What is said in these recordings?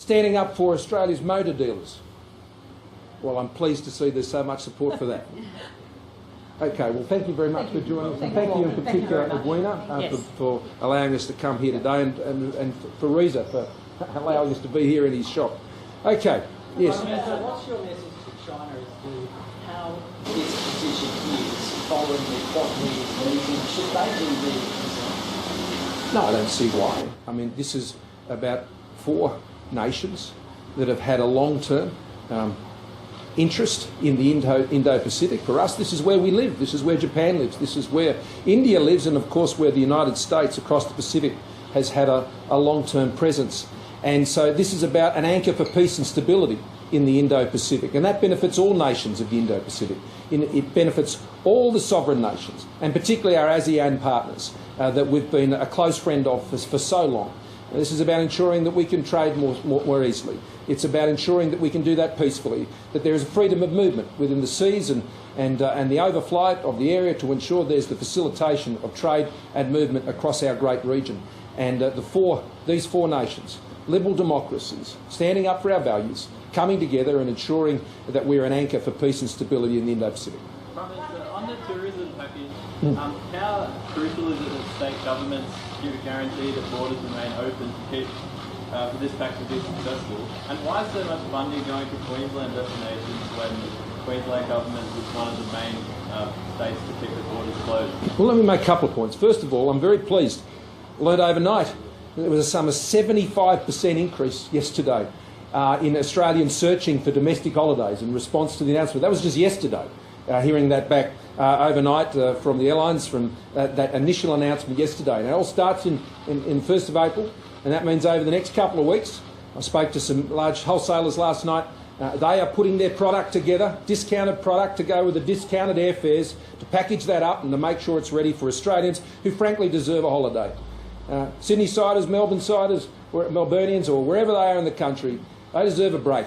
Standing up for Australia's motor dealers. Well, I'm pleased to see there's so much support for that. Okay, well, thank you very much for joining us. And thank you in particular, Edwina, for allowing us to come here today, and for Reza for allowing us to be here in his shop. Okay, yes. So what's your message to China as to how its position is following the Quad meeting? Should Beijing be concerned? No, I don't see why. I mean, this is about 4 nations that have had a long-term interest in the Indo-Pacific. For us, this is where we live. This is where Japan lives. This is where India lives, and of course where the United States across the Pacific has had a long-term presence. And so this is about an anchor for peace and stability in the Indo-Pacific, and that benefits all nations of the Indo-Pacific. It benefits all the sovereign nations, and particularly our ASEAN partners that we've been a close friend of for so long. And this is about ensuring that we can trade more easily. It's about ensuring that we can do that peacefully, that there is freedom of movement within the seas and the overflight of the area to ensure there's the facilitation of trade and movement across our great region. And these 4 nations, liberal democracies, standing up for our values, coming together and ensuring that we're an anchor for peace and stability in the Indo-Pacific. Prime Minister, on the tourism package, how crucial is it that state governments give a guarantee that borders remain open to keep for this package to be successful? And why is so much funding going to Queensland destinations when the Queensland government is one of the main states to keep the borders closed? Well, let me make a couple of points. First of all, I'm very pleased. I learned overnight there was a 75% increase yesterday in Australians searching for domestic holidays in response to the announcement. That was just yesterday. Hearing that back overnight from the airlines, from that initial announcement yesterday. And it all starts in 1st of April, and that means over the next couple of weeks. I spoke to some large wholesalers last night. They are putting their product together, discounted product to go with the discounted airfares, to package that up and to make sure it's ready for Australians who frankly deserve a holiday. Sydney-siders, Melbourne-siders, or Melburnians, or wherever they are in the country, they deserve a break.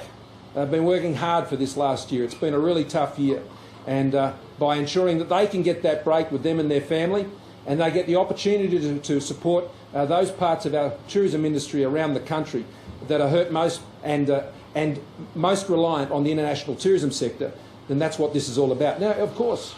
They've been working hard for this last year. It's been a really tough year. And by ensuring that they can get that break with them and their family, and they get the opportunity to support those parts of our tourism industry around the country that are hurt most and most reliant on the international tourism sector, then that's what this is all about. Now, of course,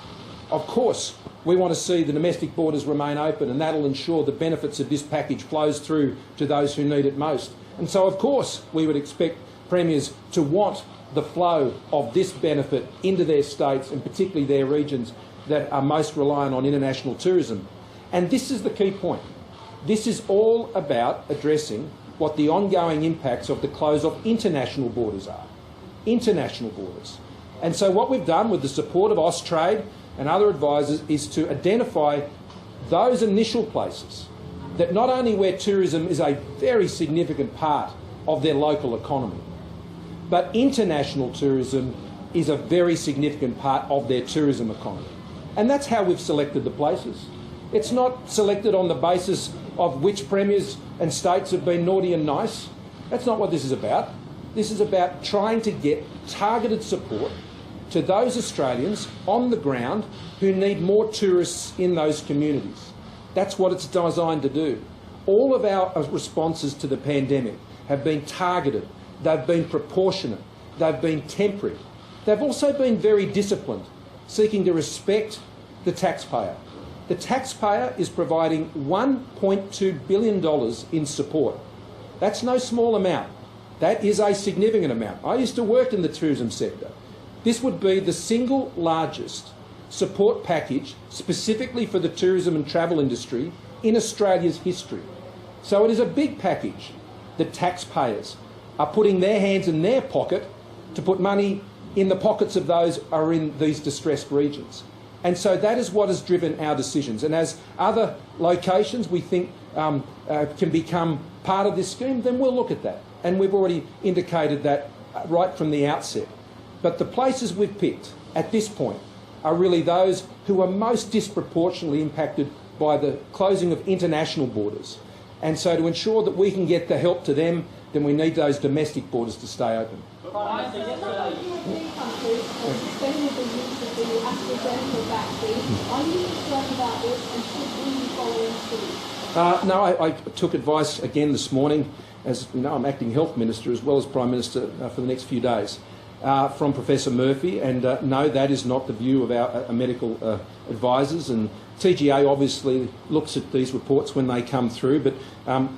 we want to see the domestic borders remain open, and that'll ensure the benefits of this package flows through to those who need it most. And so, of course, we would expect premiers to want the flow of this benefit into their states, and particularly their regions that are most reliant on international tourism. And this is the key point. This is all about addressing what the ongoing impacts of the close of international borders are. International borders. And so what we've done with the support of Austrade and other advisors is to identify those initial places that not only where tourism is a very significant part of their local economy, but international tourism is a very significant part of their tourism economy. And that's how we've selected the places. It's not selected on the basis of which premiers and states have been naughty and nice. That's not what this is about. This is about trying to get targeted support to those Australians on the ground who need more tourists in those communities. That's what it's designed to do. All of our responses to the pandemic have been targeted. They've been proportionate. They've been temporary. They've also been very disciplined, seeking to respect the taxpayer. The taxpayer is providing $1.2 billion in support. That's no small amount. That is a significant amount. I used to work in the tourism sector. This would be the single largest support package specifically for the tourism and travel industry in Australia's history. So it is a big package. The taxpayers are putting their hands in their pocket to put money in the pockets of those who are in these distressed regions. And so that is what has driven our decisions. And as other locations we think can become part of this scheme, then we'll look at that. And we've already indicated that right from the outset. But the places we've picked at this point are really those who are most disproportionately impacted by the closing of international borders. And so to ensure that we can get the help to them, then we need those domestic borders to stay open. No, I took advice again this morning as you know, I'm acting Health Minister as well as Prime Minister for the next few days, from Professor Murphy, and no, that is not the view of our medical advisors. And TGA obviously looks at these reports when they come through, but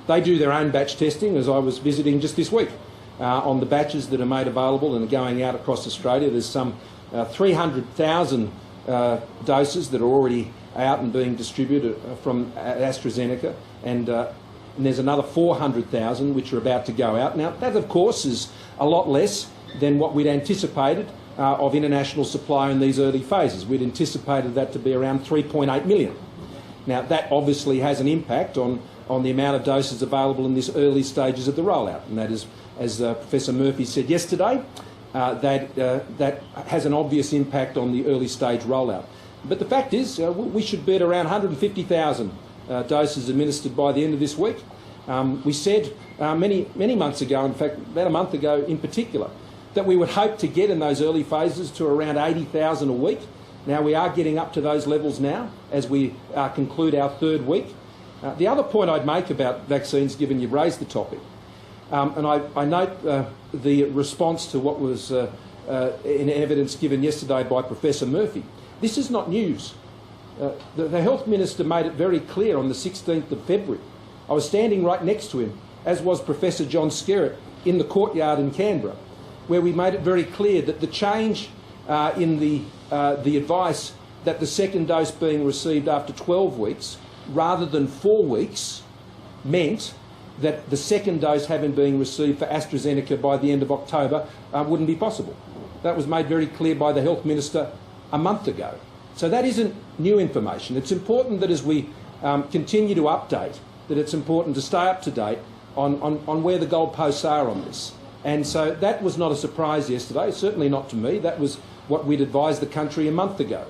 they do their own batch testing, as I was visiting just this week, on the batches that are made available and are going out across Australia. There's some 300,000 doses that are already out and being distributed from AstraZeneca, and there's another 400,000 which are about to go out. Now, that, of course, is a lot less than what we'd anticipated of international supply in these early phases. We'd anticipated that to be around 3.8 million. Now, that obviously has an impact on the amount of doses available in these early stages of the rollout, and that is, as Professor Murphy said yesterday, that has an obvious impact on the early stage rollout. But the fact is, we should be at around 150,000 doses administered by the end of this week. We said many months ago, in fact about a month ago in particular, that we would hope to get in those early phases to around 80,000 a week. Now we are getting up to those levels now as we conclude our third week. The other point I'd make about vaccines, given you've raised the topic, and I note the response to what was in evidence given yesterday by Professor Murphy. This is not news. The Health Minister made it very clear on the 16th of February. I was standing right next to him, as was Professor John Skerritt, in the courtyard in Canberra, where we made it very clear that the change in the advice that the second dose being received after 12 weeks rather than 4 weeks meant that the second dose having been received for AstraZeneca by the end of October wouldn't be possible. That was made very clear by the Health Minister a month ago. So that isn't new information. It's important that as we continue to update, that it's important to stay up to date on where the goalposts are on this. And so that was not a surprise yesterday, certainly not to me. That was what we'd advised the country a month ago.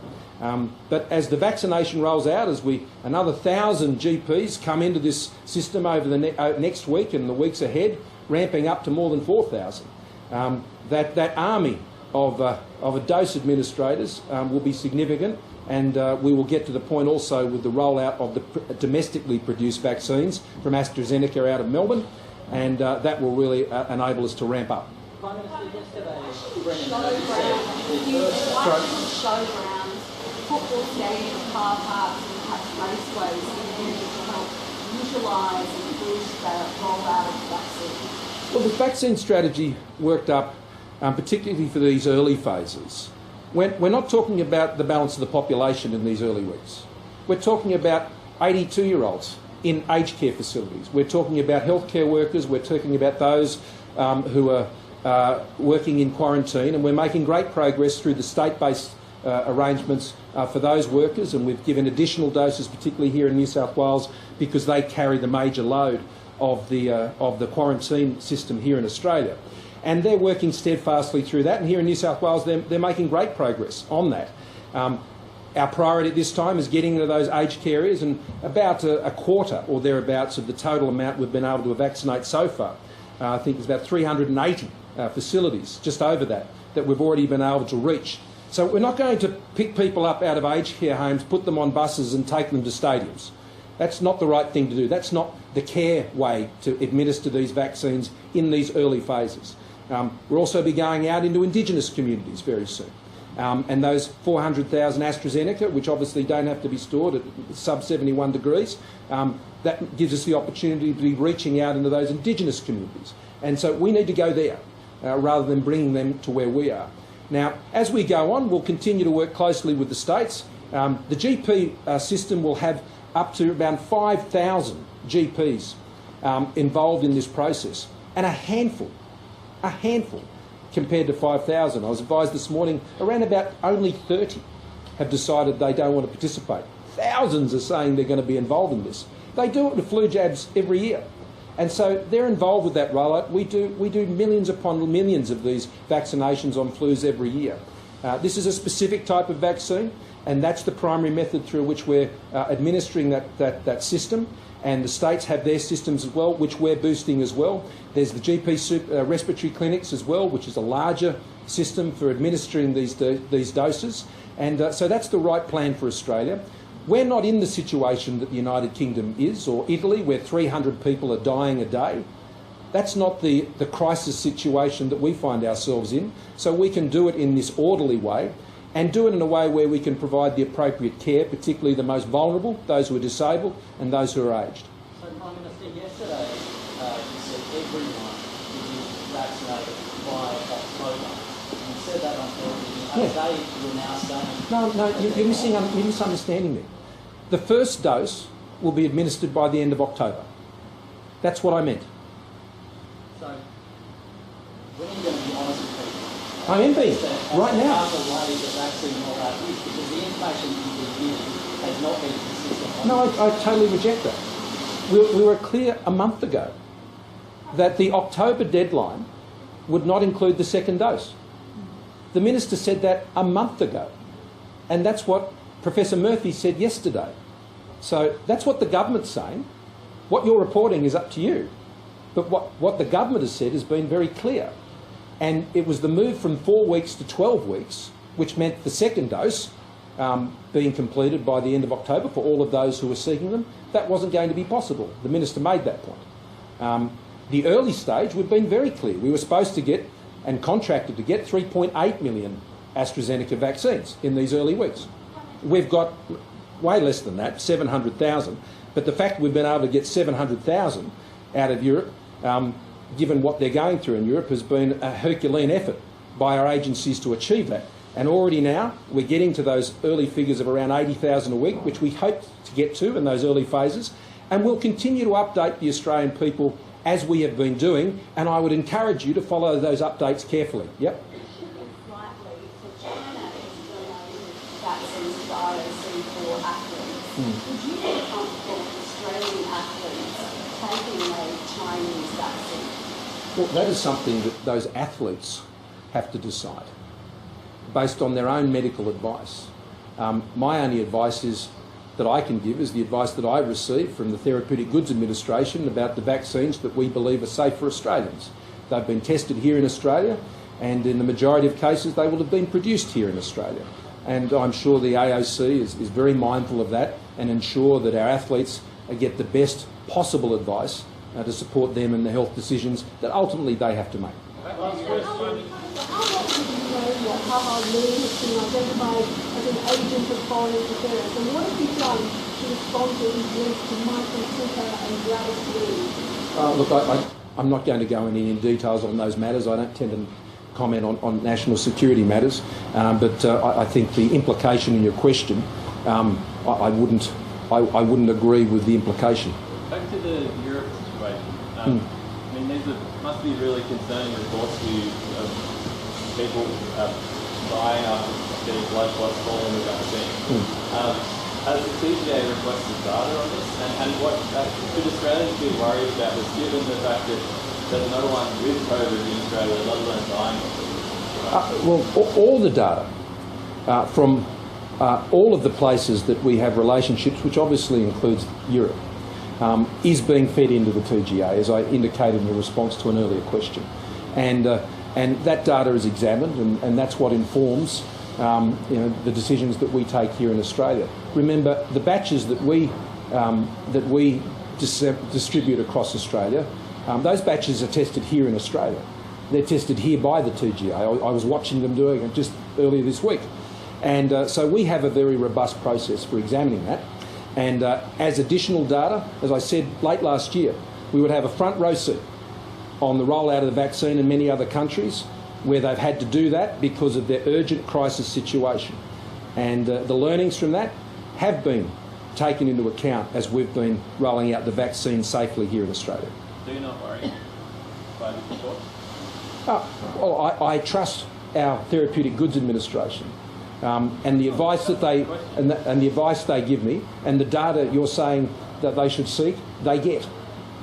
But as the vaccination rolls out, as another 1,000 GPs come into this system over the next week and the weeks ahead, ramping up to more than 4,000, that army of dose administrators will be significant, and we will get to the point also with the rollout of the domestically produced vaccines from AstraZeneca out of Melbourne, and that will really enable us to ramp up. Prime Minister, yesterday, Brennan showgrounds, football stadiums, car parks and perhaps raceways in order to help utilise and boost the rollout of vaccines? Well, the vaccine strategy worked up particularly for these early phases. We're not talking about the balance of the population in these early weeks. We're talking about 82-year-olds in aged care facilities. We're talking about healthcare workers. We're talking about those who are working in quarantine, and we're making great progress through the state-based arrangements for those workers, and we've given additional doses, particularly here in New South Wales, because they carry the major load of the quarantine system here in Australia. And they're working steadfastly through that, and here in New South Wales they're making great progress on that. Our priority at this time is getting into those aged care areas, and about a quarter or thereabouts of the total amount we've been able to vaccinate so far. I think it's about 380 facilities, just over that we've already been able to reach. So we're not going to pick people up out of aged care homes, put them on buses and take them to stadiums. That's not the right thing to do. That's not the care way to administer these vaccines in these early phases. We'll also be going out into Indigenous communities very soon. And those 400,000 AstraZeneca, which obviously don't have to be stored at sub 71 degrees, that gives us the opportunity to be reaching out into those Indigenous communities. And so we need to go there rather than bringing them to where we are. Now, as we go on, we'll continue to work closely with the states. The GP system will have up to around 5,000 GPs involved in this process, and a handful compared to 5,000. I was advised this morning around about only 30 have decided they don't want to participate. Thousands are saying they're going to be involved in this. They do it with flu jabs every year. And so they're involved with that rollout. We do millions upon millions of these vaccinations on flus every year. This is a specific type of vaccine, and that's the primary method through which we're administering that system. And the states have their systems as well, which we're boosting as well. There's the GP respiratory clinics as well, which is a larger system for administering these doses. And so that's the right plan for Australia. We're not in the situation that the United Kingdom is, or Italy, where 300 people are dying a day. That's not the crisis situation that we find ourselves in. So we can do it in this orderly way and do it in a way where we can provide the appropriate care, particularly the most vulnerable, those who are disabled and those who are aged. So, Prime Minister, yesterday you said everyone will be vaccinated by October. You said that on television. Today you're now saying... No, you're misunderstanding me. The first dose will be administered by the end of October. That's what I meant. So, when are you going to be honest with people? I am being, right now. How delayed the vaccine and all that is, because the information you've been giving has not been consistent. No, I totally reject that. We were clear a month ago that the October deadline would not include the second dose. The Minister said that a month ago, and that's what Professor Murphy said yesterday. So that's what the government's saying. What you're reporting is up to you. But what the government has said has been very clear. And it was the move from 4 weeks to 12 weeks, which meant the second dose being completed by the end of October for all of those who were seeking them. That wasn't going to be possible. The Minister made that point. The early stage, we've been very clear. We were supposed to get and contracted to get 3.8 million AstraZeneca vaccines in these early weeks. We've got way less than that, 700,000. But the fact we've been able to get 700,000 out of Europe, given what they're going through in Europe, has been a Herculean effort by our agencies to achieve that. And already now, we're getting to those early figures of around 80,000 a week, which we hope to get to in those early phases. And we'll continue to update the Australian people as we have been doing, and I would encourage you to follow those updates carefully. Yep. Rightly, so China is donating vaccines to the IOC for athletes. Would you be comfortable with Australian athletes taking a Chinese vaccine? Well, that is something that those athletes have to decide based on their own medical advice. My only advice is that I can give is the advice that I received from the Therapeutic Goods Administration about the vaccines that we believe are safe for Australians. They've been tested here in Australia, and in the majority of cases they will have been produced here in Australia. And I'm sure the AOC is very mindful of that and ensure that our athletes get the best possible advice to support them in the health decisions that ultimately they have to make. How Lee has been identified as an agent of foreign interference, and what have you done to respond to these links to Michael Tucker and Gladys Lee? Look, I'm not going to go into any details on those matters. I don't tend to comment on national security matters, but I think the implication in your question, I wouldn't agree with the implication. Back to the Europe situation. I mean, must be really concerning reports to you of people dying after getting blood clots following the vaccine. Has the TGA requested data on this? And what should Australians be worried about this, given the fact that there's no one with COVID in Australia, let alone dying of it? Well, all the data from all of the places that we have relationships, which obviously includes Europe, is being fed into the TGA, as I indicated in response to an earlier question. And that data is examined, and that's what informs the decisions that we take here in Australia. Remember, the batches that we distribute across Australia, those batches are tested here in Australia. They're tested here by the TGA. I was watching them doing it just earlier this week. And so we have a very robust process for examining that. And as additional data, as I said late last year, we would have a front row seat on the rollout of the vaccine in many other countries where they've had to do that because of their urgent crisis situation. And the learnings from that have been taken into account as we've been rolling out the vaccine safely here in Australia. Do you not worry by this report? Well, I trust our Therapeutic Goods Administration and the advice that they and the advice they give me, and the data you're saying that they should seek, they get,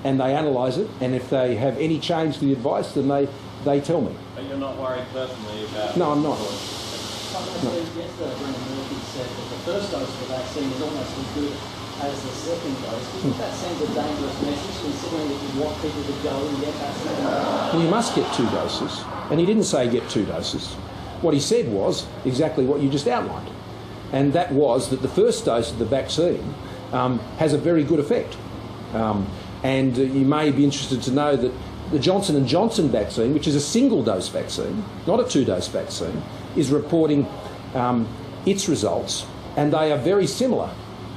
and they analyse it. And if they have any change to the advice, then they tell me. But you're not worried personally about? No, I'm not. Yesterday, Brendan Murphy said that the first dose of the vaccine is almost as good as the second dose. Do you think that sends a dangerous message, considering that you want people to go and get that second dose? Well, you must get 2 doses. And he didn't say get 2 doses. What he said was exactly what you just outlined. And that was that the first dose of the vaccine has a very good effect. And you may be interested to know that the Johnson & Johnson vaccine, which is a single-dose vaccine, not a two-dose vaccine, is reporting its results, and they are very similar,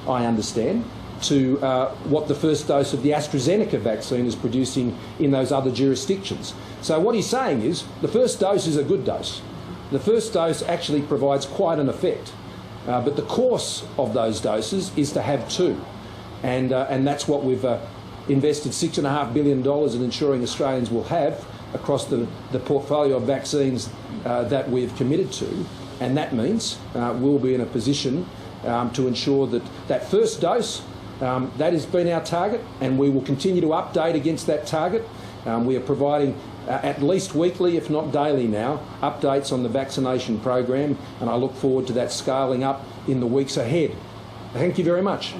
I understand, to what the first dose of the AstraZeneca vaccine is producing in those other jurisdictions. So what he's saying is the first dose is a good dose. The first dose actually provides quite an effect, but the course of those doses is to have two, and that's what we've invested $6.5 billion in ensuring Australians will have across the portfolio of vaccines that we've committed to, and that means we'll be in a position to ensure that that first dose, that has been our target, and we will continue to update against that target. We are providing at least weekly, if not daily now, updates on the vaccination program, and I look forward to that scaling up in the weeks ahead. Thank you very much.